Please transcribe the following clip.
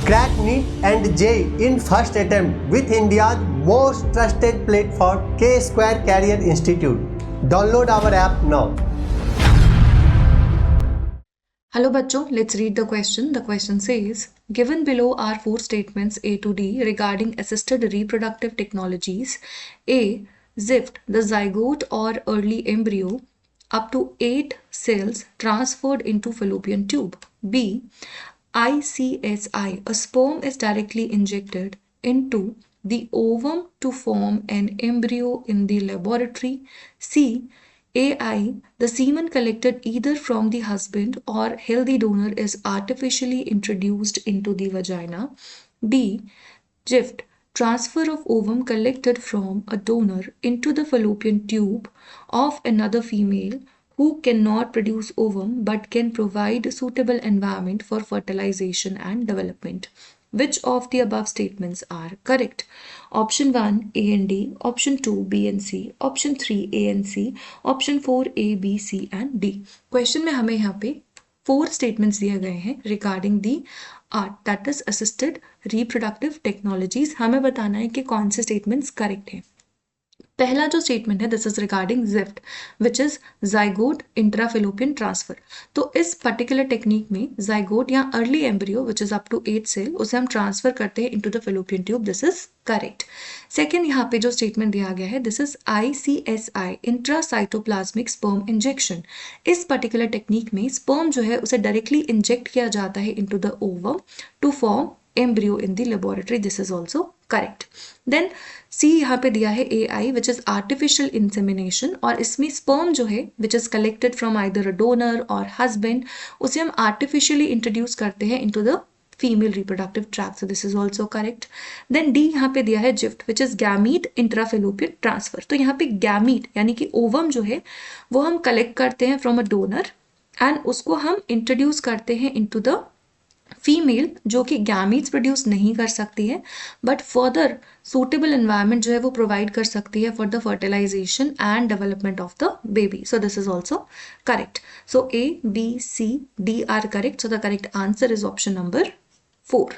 Crack NEET and JEE in first attempt with India's most trusted platform, K-Square Career Institute. Download our app now. Hello बच्चों, let's read the question. The question says, given below are four statements A to D regarding assisted reproductive technologies. A. ZIFT, the zygote or early embryo, up to 8 cells transferred into fallopian tube. B. ICSI, a sperm is directly injected into the ovum to form an embryo in the laboratory. C. AI, the semen collected either from the husband or healthy donor is artificially introduced into the vagina. D. GIFT, transfer of ovum collected from a donor into the fallopian tube of another female who cannot produce ovum but can provide suitable environment for fertilization and development. Which of the above statements are correct? Option 1 A and D, option 2 B and C, option 3 A and C, option 4 A, B, C and D. Question में हमें यहाँ पे 4 statements दिए गए हैं regarding the art that is assisted reproductive technologies. हमें बताना है कि कौन से स्टेटमेंट्स करेक्ट हैं. पहला जो स्टेटमेंट है this is regarding GIFT which is zygote intrafallopian transfer. तो इस पर्टिकुलर टेक्निक में जाइगोट या early embryo which is up to 8 cell उसे हम ट्रांसफर करते हैं into the fallopian tube. This is correct. Second यहाँ पे जो स्टेटमेंट दिया गया है this is ICSI intracytoplasmic sperm injection. इस पर्टिकुलर टेक्निक में स्पर्म जो है उसे डायरेक्टली इंजेक्ट किया जाता है into the ovum to form embryo in the laboratory. This is also correct. Then C यहाँ पे दिया है AI which is artificial insemination और इसमें sperm जो है which is collected from either a donor or husband उसे हम artificially introduce करते हैं into the female reproductive tract. So this is also correct. Then D यहाँ पे दिया है GIFT which is gamete intrafallopian transfer. तो यहाँ पे gamete यानी कि ovum जो है वो हम collect करते हैं from a donor and उसको हम introduce करते हैं into the फीमेल जो कि गैमीट्स प्रोड्यूस नहीं कर सकती है बट फर्दर सूटेबल एनवायरनमेंट जो है वो प्रोवाइड कर सकती है for the fertilisation and development of the baby. So this is also correct. So A, B, C, D are correct. So the correct answer is option number 4.